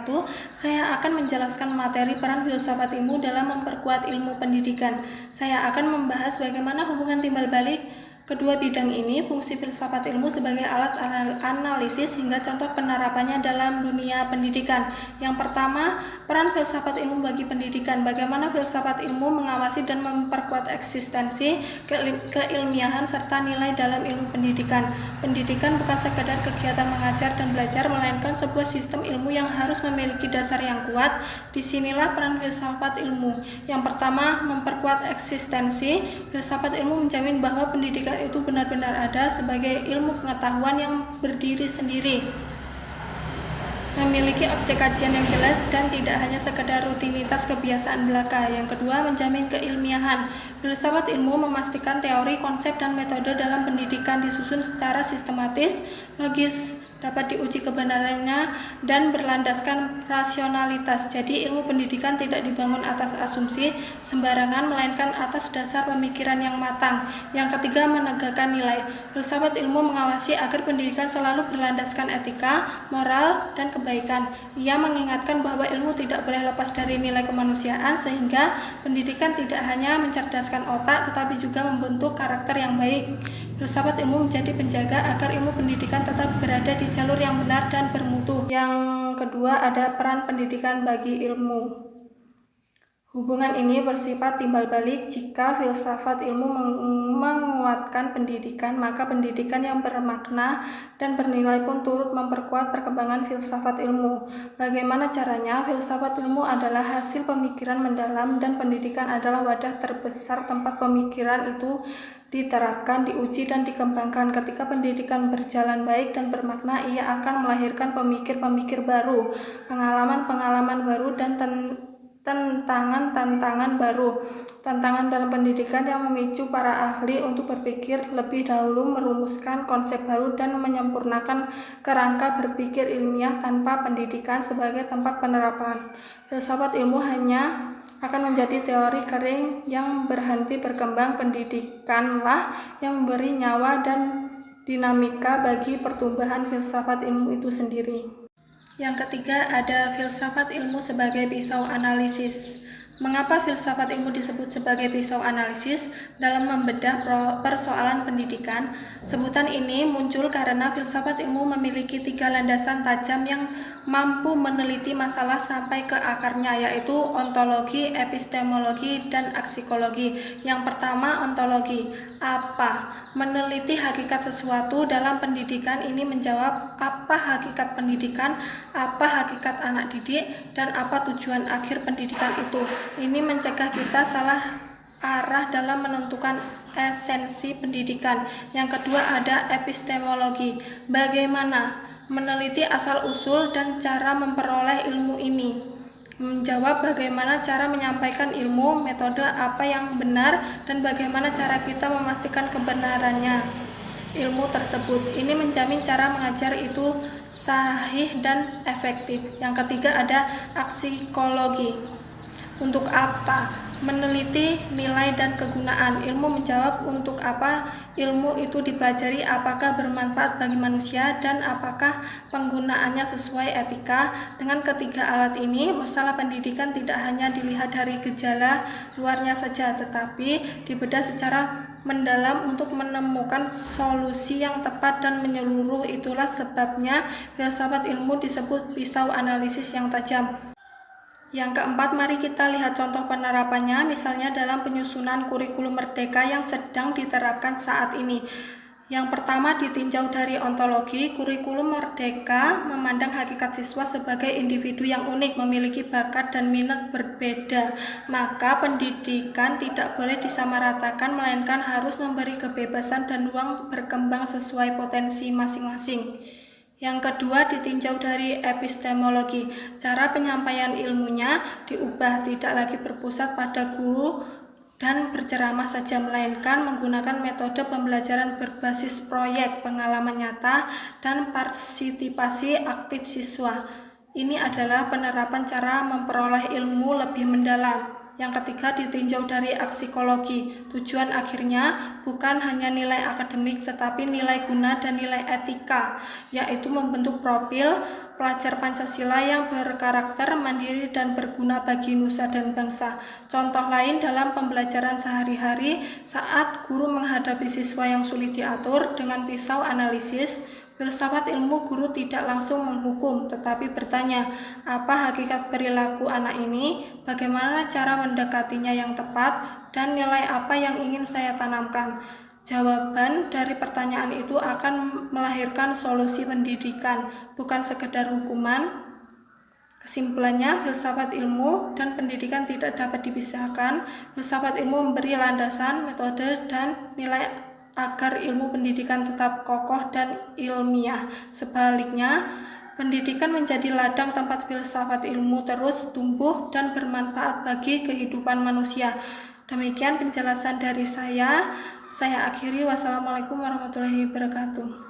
1, saya akan menjelaskan materi peran filsafat ilmu dalam memperkuat ilmu pendidikan. Saya akan membahas bagaimana hubungan timbal balik kedua bidang ini, fungsi filsafat ilmu sebagai alat analisis hingga contoh penerapannya dalam dunia pendidikan. Yang pertama, peran filsafat ilmu bagi pendidikan. Bagaimana filsafat ilmu mengawasi dan memperkuat eksistensi, keilmiahan, serta nilai dalam ilmu pendidikan. Pendidikan bukan sekadar kegiatan mengajar dan belajar, melainkan sebuah sistem ilmu yang harus memiliki dasar yang kuat. Disinilah peran filsafat ilmu. Yang pertama, memperkuat eksistensi. Filsafat ilmu menjamin bahwa pendidikan itu benar-benar ada sebagai ilmu pengetahuan yang berdiri sendiri, memiliki objek kajian yang jelas dan tidak hanya sekedar rutinitas kebiasaan belaka. Yang kedua, menjamin keilmiahan. Filsafat ilmu memastikan teori, konsep, dan metode dalam pendidikan disusun secara sistematis, logis, dapat diuji kebenarannya, dan berlandaskan rasionalitas. Jadi ilmu pendidikan tidak dibangun atas asumsi sembarangan, melainkan atas dasar pemikiran yang matang. Yang ketiga, menegakkan nilai. Filsafat ilmu mengawasi agar pendidikan selalu berlandaskan etika, moral, dan kebaikan. Ia mengingatkan bahwa ilmu tidak boleh lepas dari nilai kemanusiaan, sehingga pendidikan tidak hanya mencerdaskan otak, tetapi juga membentuk karakter yang baik. Filsafat ilmu menjadi penjaga agar ilmu pendidikan tetap berada di jalur yang benar dan bermutu. Yang kedua, ada peran pendidikan bagi ilmu. Hubungan ini bersifat timbal balik. Jika filsafat ilmu menguatkan pendidikan, maka pendidikan yang bermakna dan bernilai pun turut memperkuat perkembangan filsafat ilmu. Bagaimana caranya? Filsafat ilmu adalah hasil pemikiran mendalam, dan pendidikan adalah wadah terbesar tempat pemikiran itu diterapkan, diuji, dan dikembangkan. Ketika pendidikan berjalan baik dan bermakna, ia akan melahirkan pemikir-pemikir baru, pengalaman-pengalaman baru, dan tantangan-tantangan baru. Tantangan dalam pendidikan yang memicu para ahli untuk berpikir lebih dahulu, merumuskan konsep baru, dan menyempurnakan kerangka berpikir ilmiah. Tanpa pendidikan sebagai tempat penerapan, filsafat ilmu hanya akan menjadi teori kering yang berhenti berkembang. Pendidikanlah yang memberi nyawa dan dinamika bagi pertumbuhan filsafat ilmu itu sendiri. Yang ketiga, ada filsafat ilmu sebagai pisau analisis. Mengapa filsafat ilmu disebut sebagai pisau analisis dalam membedah persoalan pendidikan? Sebutan ini muncul karena filsafat ilmu memiliki 3 landasan tajam yang mampu meneliti masalah sampai ke akarnya, yaitu ontologi, epistemologi, dan aksikologi. Yang pertama, ontologi. Apa? Meneliti hakikat sesuatu dalam pendidikan. Ini menjawab apa hakikat pendidikan, apa hakikat anak didik, dan apa tujuan akhir pendidikan itu. Ini mencegah kita salah arah dalam menentukan esensi pendidikan. Yang kedua, ada epistemologi. Bagaimana meneliti asal-usul dan cara memperoleh ilmu ini. Menjawab bagaimana cara menyampaikan ilmu, metode apa yang benar, dan bagaimana cara kita memastikan kebenarannya ilmu tersebut. Ini menjamin cara mengajar itu sahih dan efektif. Yang ketiga, ada aksikologi. Untuk apa? Meneliti nilai dan kegunaan. Ilmu menjawab untuk apa ilmu itu dipelajari, apakah bermanfaat bagi manusia, dan apakah penggunaannya sesuai etika. Dengan ketiga alat ini, masalah pendidikan tidak hanya dilihat dari gejala luarnya saja, tetapi dibedah secara mendalam untuk menemukan solusi yang tepat dan menyeluruh. Itulah sebabnya filsafat ilmu disebut pisau analisis yang tajam. Yang keempat, mari kita lihat contoh penerapannya, misalnya dalam penyusunan kurikulum merdeka yang sedang diterapkan saat ini. Yang pertama, ditinjau dari ontologi. Kurikulum merdeka memandang hakikat siswa sebagai individu yang unik, memiliki bakat dan minat berbeda. Maka pendidikan tidak boleh disamaratakan, melainkan harus memberi kebebasan dan ruang berkembang sesuai potensi masing-masing. Yang kedua, ditinjau dari epistemologi. Cara penyampaian ilmunya diubah, tidak lagi berpusat pada guru dan berceramah saja, melainkan menggunakan metode pembelajaran berbasis proyek, pengalaman nyata, dan partisipasi aktif siswa. Ini adalah penerapan cara memperoleh ilmu lebih mendalam. Yang ketiga, ditinjau dari psikologi. Tujuan akhirnya bukan hanya nilai akademik tetapi nilai guna dan nilai etika, yaitu membentuk profil pelajar Pancasila yang berkarakter mandiri dan berguna bagi nusa dan bangsa. Contoh lain dalam pembelajaran sehari-hari saat guru menghadapi siswa yang sulit diatur dengan pisau analisis, filsafat ilmu guru tidak langsung menghukum, tetapi bertanya, apa hakikat perilaku anak ini, bagaimana cara mendekatinya yang tepat, dan nilai apa yang ingin saya tanamkan. Jawaban dari pertanyaan itu akan melahirkan solusi pendidikan, bukan sekedar hukuman. Kesimpulannya, filsafat ilmu dan pendidikan tidak dapat dipisahkan. Filsafat ilmu memberi landasan, metode, dan nilai agar ilmu pendidikan tetap kokoh dan ilmiah. Sebaliknya, pendidikan menjadi ladang tempat filsafat ilmu terus tumbuh dan bermanfaat bagi kehidupan manusia. Demikian penjelasan dari saya. Saya akhiri. Wassalamualaikum warahmatullahi wabarakatuh.